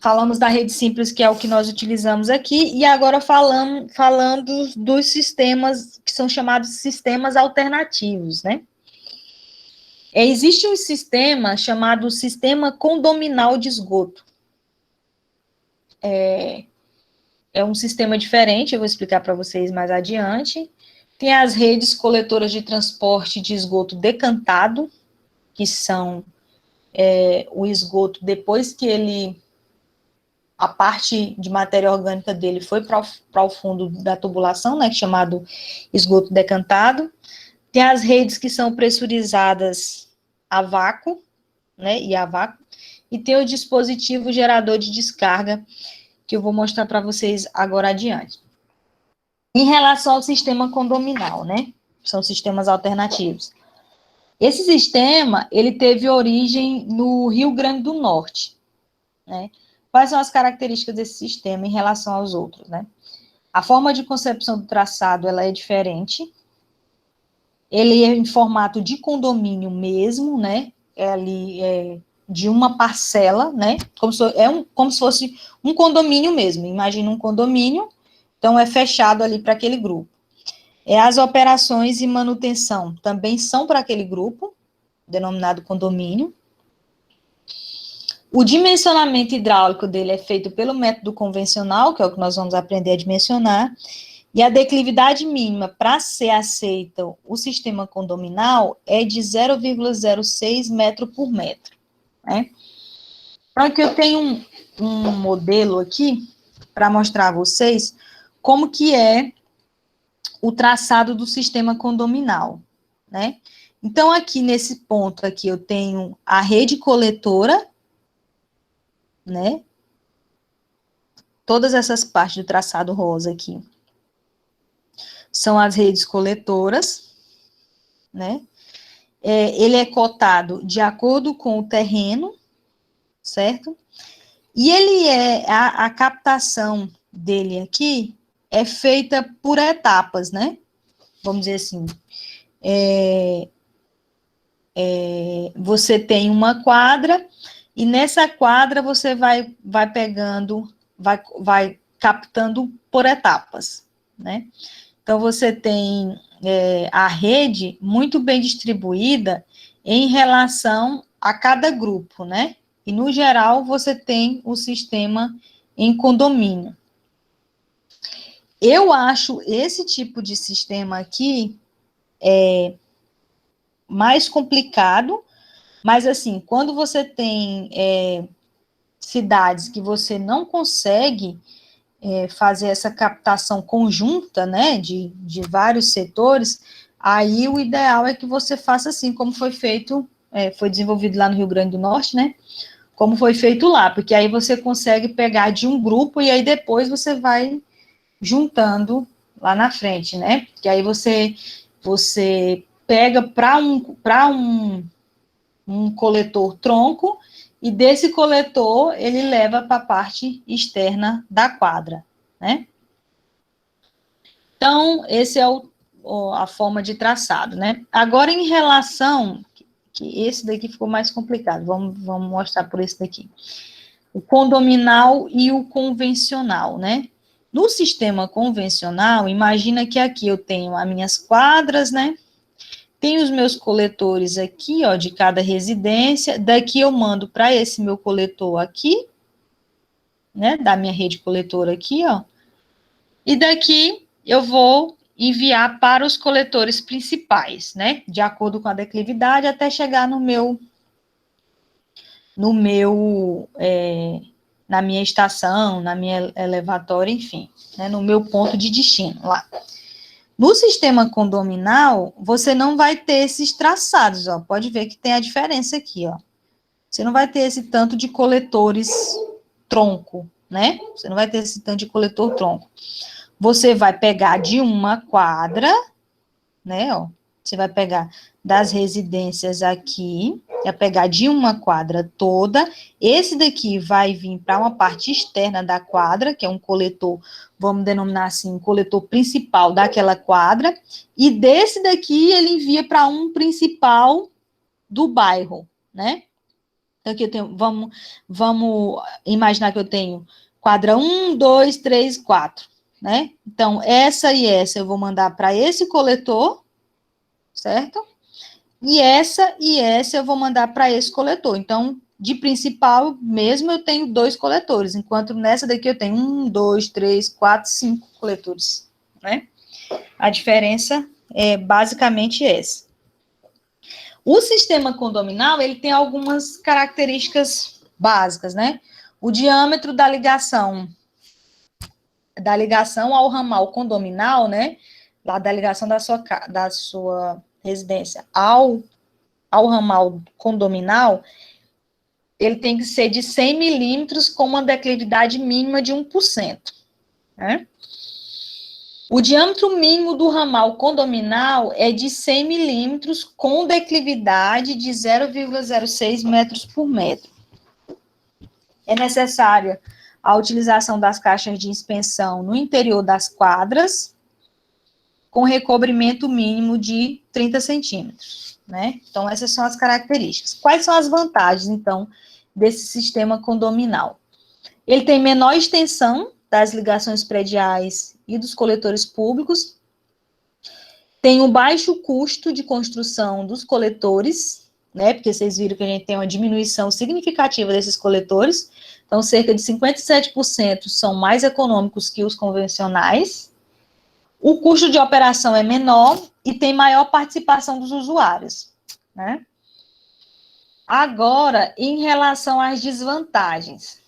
Falamos da rede simples, que é o que nós utilizamos aqui, e agora falando dos sistemas que são chamados sistemas alternativos, né? Existe um sistema chamado sistema condominal de esgoto. É um sistema diferente, eu vou explicar para vocês mais adiante. Tem as redes coletoras de transporte de esgoto decantado, que são o esgoto depois que a parte de matéria orgânica dele foi para o fundo da tubulação, né, chamado esgoto decantado. Tem as redes que são pressurizadas a vácuo, né, e tem o dispositivo gerador de descarga, que eu vou mostrar para vocês agora adiante. Em relação ao sistema condominal, né, são sistemas alternativos. Esse sistema, ele teve origem no Rio Grande do Norte, né. Quais são as características desse sistema em relação aos outros, né? A forma de concepção do traçado, ela é diferente. Ele é em formato de condomínio mesmo, né? De uma parcela, né? Como se fosse um condomínio mesmo. Imagina um condomínio, então é fechado ali para aquele grupo. As operações e manutenção também são para aquele grupo, denominado condomínio. O dimensionamento hidráulico dele é feito pelo método convencional, que é o que nós vamos aprender a dimensionar, e a declividade mínima para ser aceita o sistema condominal é de 0,06 metro por metro, né? Então, aqui eu tenho um modelo aqui para mostrar a vocês como que é o traçado do sistema condominal, né? Então, aqui nesse ponto aqui eu tenho a rede coletora, né? Todas essas partes do traçado rosa aqui são as redes coletoras, né? Ele é cotado de acordo com o terreno, certo? E ele a captação dele aqui é feita por etapas, né? Vamos dizer assim. Você tem uma quadra, e nessa quadra você vai pegando, vai captando por etapas, né? Então, você tem a rede muito bem distribuída em relação a cada grupo, né? E, no geral, você tem o sistema em condomínio. Eu acho esse tipo de sistema aqui mais complicado, mas, assim, quando você tem cidades que você não consegue fazer essa captação conjunta, né, de vários setores, aí o ideal é que você faça assim, como foi feito, foi desenvolvido lá no Rio Grande do Norte, né? Como foi feito lá, porque aí você consegue pegar de um grupo e aí depois você vai juntando lá na frente, né? Que aí você pega para um coletor tronco e desse coletor ele leva para a parte externa da quadra, né? Então, esse é a forma de traçado, né? Agora, em relação, que esse daqui ficou mais complicado, vamos mostrar por esse daqui. O condominal e o convencional, né? No sistema convencional, imagina que aqui eu tenho as minhas quadras, né? Tenho os meus coletores aqui, ó, de cada residência. Daqui eu mando para esse meu coletor aqui, né? Da minha rede coletora aqui, ó. E daqui eu vou enviar para os coletores principais, né? De acordo com a declividade, até chegar na minha estação, na minha elevatória, enfim, né? No meu ponto de destino lá. No sistema condominal, você não vai ter esses traçados, ó. Pode ver que tem a diferença aqui, ó. Você não vai ter esse tanto de coletores tronco, né? Você não vai ter esse tanto de coletor tronco. Você vai pegar de uma quadra, né, ó. Você vai pegar das residências aqui, vai pegar de uma quadra toda. Esse daqui vai vir para uma parte externa da quadra, que é um coletor, vamos denominar assim, um coletor principal daquela quadra. E desse daqui ele envia para um principal do bairro, né? Então aqui eu tenho, vamos imaginar que eu tenho quadra 1, 2, 3, 4, né? Então essa e essa eu vou mandar para esse coletor, certo? E essa eu vou mandar para esse coletor. Então, de principal mesmo, eu tenho 2 coletores, enquanto nessa daqui eu tenho 1, 2, 3, 4, 5 coletores, né? A diferença é basicamente essa. O sistema condominal, ele tem algumas características básicas, né? O diâmetro da ligação ao ramal condominal, né? Lá da ligação da sua residência ao ramal condominal, ele tem que ser de 100 milímetros com uma declividade mínima de 1%, né? O diâmetro mínimo do ramal condominal é de 100 milímetros com declividade de 0,06 metros por metro. É necessária a utilização das caixas de inspeção no interior das quadras, com recobrimento mínimo de 30 centímetros, né? Então, essas são as características. Quais são as vantagens, então, desse sistema condominal? Ele tem menor extensão das ligações prediais e dos coletores públicos, tem um baixo custo de construção dos coletores, né? Porque vocês viram que a gente tem uma diminuição significativa desses coletores, então, cerca de 57% são mais econômicos que os convencionais. O custo de operação é menor e tem maior participação dos usuários, né? Agora, em relação às desvantagens,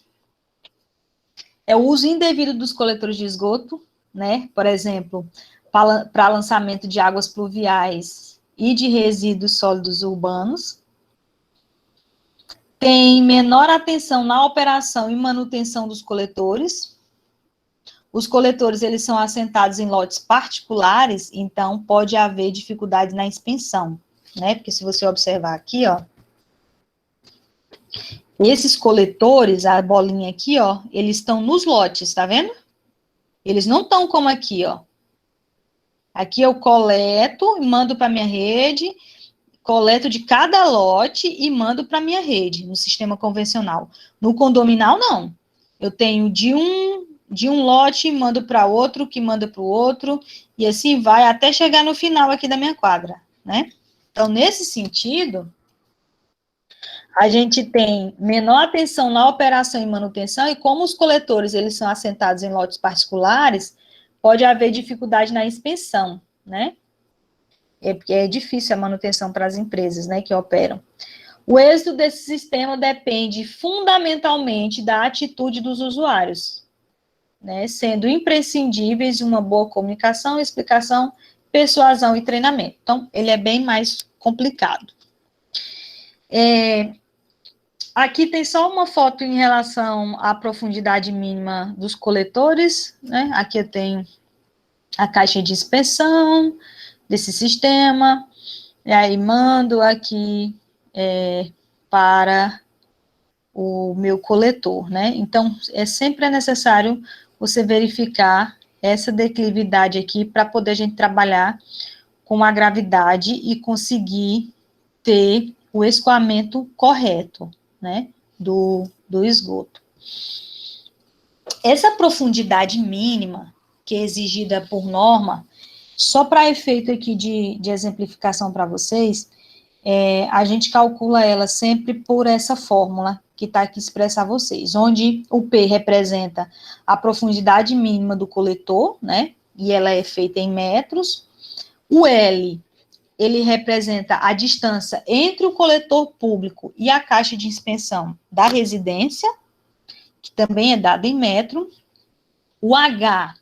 é o uso indevido dos coletores de esgoto, né? Por exemplo, para lançamento de águas pluviais e de resíduos sólidos urbanos. Tem menor atenção na operação e manutenção dos coletores. Os coletores, eles são assentados em lotes particulares, então pode haver dificuldade na inspeção, né? Porque se você observar aqui, ó, esses coletores, a bolinha aqui, ó, eles estão nos lotes, tá vendo? Eles não estão como aqui, ó. Aqui eu coleto e mando para minha rede, coleto de cada lote e mando para minha rede, no sistema convencional. No condominal, não. Eu tenho de um lote, mando para outro, que manda para o outro, e assim vai até chegar no final aqui da minha quadra, né? Então, nesse sentido, a gente tem menor atenção na operação e manutenção, e como os coletores, eles são assentados em lotes particulares, pode haver dificuldade na inspeção, né? Porque é difícil a manutenção para as empresas, né, que operam. O êxito desse sistema depende fundamentalmente da atitude dos usuários, né, sendo imprescindíveis uma boa comunicação, explicação, persuasão e treinamento. Então, ele é bem mais complicado. Aqui tem só uma foto em relação à profundidade mínima dos coletores, né? Aqui eu tenho a caixa de inspeção desse sistema, e aí mando aqui para o meu coletor, né? Então, sempre é necessário você verificar essa declividade aqui para poder a gente trabalhar com a gravidade e conseguir ter o escoamento correto, né, do esgoto. Essa profundidade mínima, que é exigida por norma, só para efeito aqui de exemplificação para vocês, a gente calcula ela sempre por essa fórmula que está aqui expressa a vocês, onde o P representa a profundidade mínima do coletor, né, e ela é feita em metros. O L, ele representa a distância entre o coletor público e a caixa de inspeção da residência, que também é dada em metro. O H,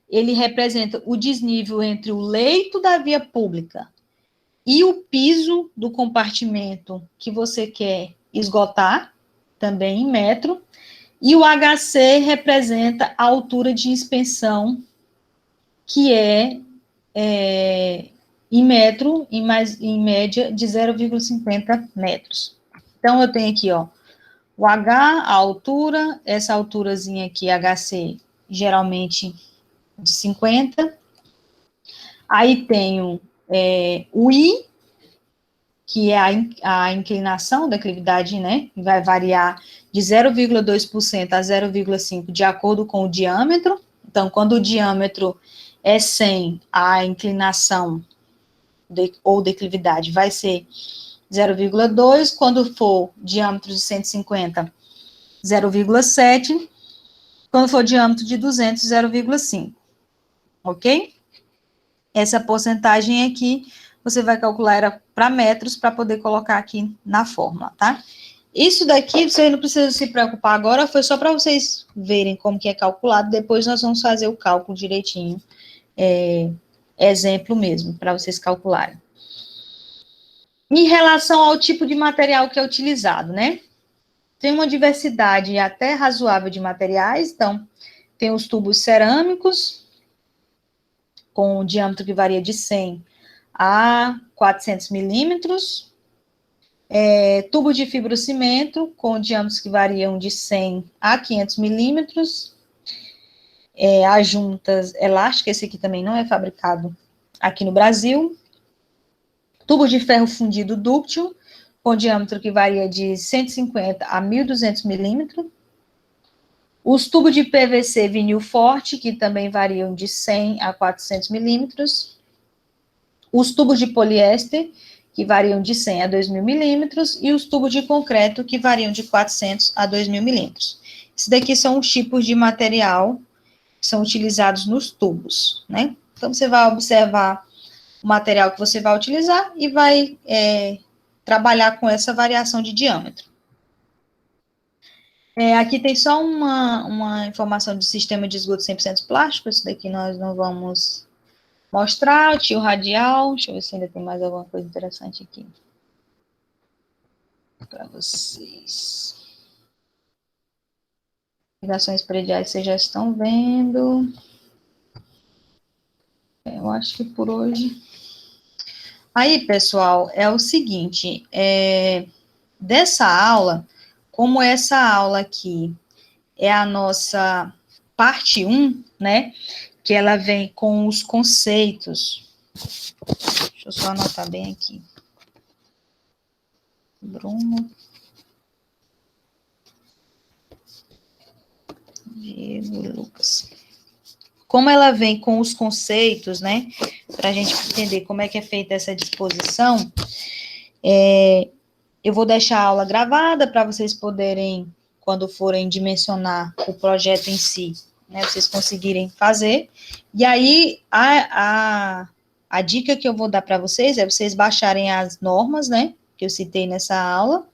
ele representa o desnível entre o leito da via pública e o piso do compartimento que você quer esgotar, também em metro. E o HC representa a altura de inspeção, que é em metro, em média, de 0,50 metros. Então, eu tenho aqui, ó, o H, a altura, essa alturazinha aqui, HC, geralmente de 50. Aí tenho o I, que é a inclinação da declividade, né, vai variar de 0,2% a 0,5% de acordo com o diâmetro. Então, quando o diâmetro é 100, a inclinação ou declividade vai ser 0,2, quando for diâmetro de 150, 0,7, quando for diâmetro de 200, 0,5, ok? Essa porcentagem aqui, você vai calcular para metros, para poder colocar aqui na fórmula, tá? Isso daqui, vocês não precisam se preocupar agora, foi só para vocês verem como que é calculado, depois nós vamos fazer o cálculo direitinho, exemplo mesmo, para vocês calcularem. Em relação ao tipo de material que é utilizado, né? Tem uma diversidade até razoável de materiais, então, tem os tubos cerâmicos, com um diâmetro que varia de 100 a 400 milímetros, tubo de fibrocimento, com diâmetros que variam de 100 a 500 milímetros, as juntas elásticas, esse aqui também não é fabricado aqui no Brasil, tubo de ferro fundido dúctil, com diâmetro que varia de 150 a 1.200 milímetros, os tubos de PVC vinil forte, que também variam de 100 a 400 milímetros, os tubos de poliéster, que variam de 100 a 2.000 milímetros, e os tubos de concreto, que variam de 400 a 2.000 milímetros. Esses daqui são os tipos de material que são utilizados nos tubos, né? Então, você vai observar o material que você vai utilizar e vai trabalhar com essa variação de diâmetro. Aqui tem só uma informação de sistema de esgoto 100% plástico, isso daqui nós não vamos mostrar, o tio radial, deixa eu ver se ainda tem mais alguma coisa interessante aqui para vocês. Ligações prediais vocês já estão vendo. Eu acho que por hoje... Aí, pessoal, é o seguinte, dessa aula, como essa aula aqui é a nossa parte 1, né, que ela vem com os conceitos, deixa eu só anotar bem aqui, Bruno, Diego e Lucas. Como ela vem com os conceitos, né, para a gente entender como é que é feita essa disposição, eu vou deixar a aula gravada para vocês poderem, quando forem dimensionar o projeto em si, né, vocês conseguirem fazer. E aí, a dica que eu vou dar para vocês é vocês baixarem as normas, né, que eu citei nessa aula,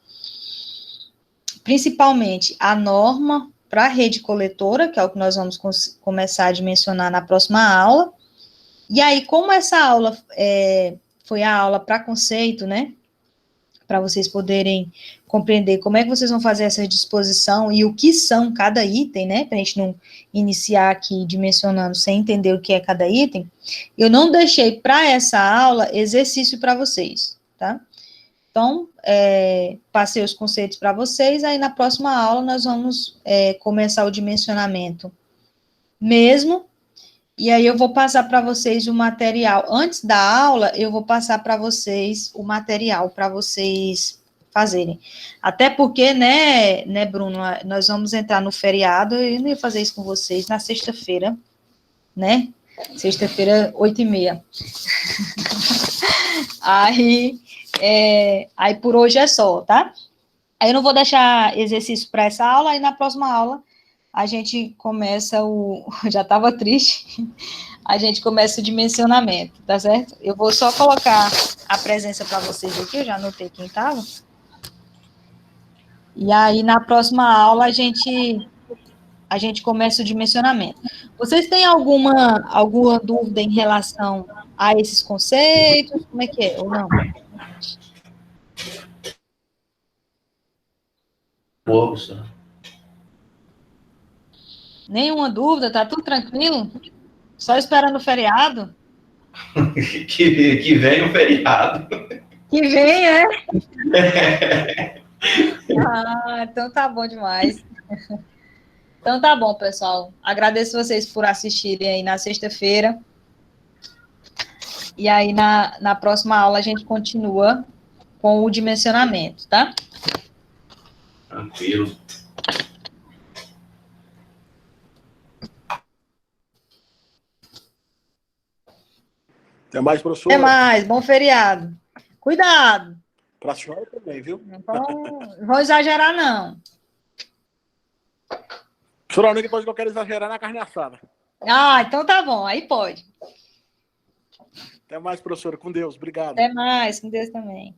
principalmente a norma para a rede coletora, que é o que nós vamos começar a dimensionar na próxima aula, E aí, como essa aula foi a aula para conceito, né? Para vocês poderem compreender como é que vocês vão fazer essa disposição e o que são cada item, né? Para a gente não iniciar aqui dimensionando sem entender o que é cada item. Eu não deixei para essa aula exercício para vocês, tá? Então, passei os conceitos para vocês, aí na próxima aula nós vamos começar o dimensionamento mesmo, e aí eu vou passar para vocês o material. Antes da aula, eu vou passar para vocês o material para vocês fazerem. Até porque, né, Bruno, nós vamos entrar no feriado, eu não ia fazer isso com vocês na sexta-feira, né? Sexta-feira, 8h30. Aí por hoje é só, tá? Aí eu não vou deixar exercício para essa aula, aí na próxima aula a gente começa já estava triste, a gente começa o dimensionamento, tá certo? Eu vou só colocar a presença para vocês aqui, eu já anotei quem estava. E aí na próxima aula a gente começa o dimensionamento. Vocês têm alguma dúvida em relação a esses conceitos? Como é que é, ou não? Boa, professor. Nenhuma dúvida? Tá tudo tranquilo? Só esperando o feriado? que vem o feriado. Que vem, então tá bom demais. Então tá bom, pessoal. Agradeço vocês por assistirem aí na sexta-feira. E aí na próxima aula a gente continua com o dimensionamento, tá? Tranquilo. Até mais, professor. Até mais, bom feriado. Cuidado. Para a senhora também, viu? Não vão exagerar, não. Professor, a única coisa que eu quero exagerar é na carne assada. Então tá bom, aí pode. Até mais, professora. Com Deus. Obrigado. Até mais, com Deus também.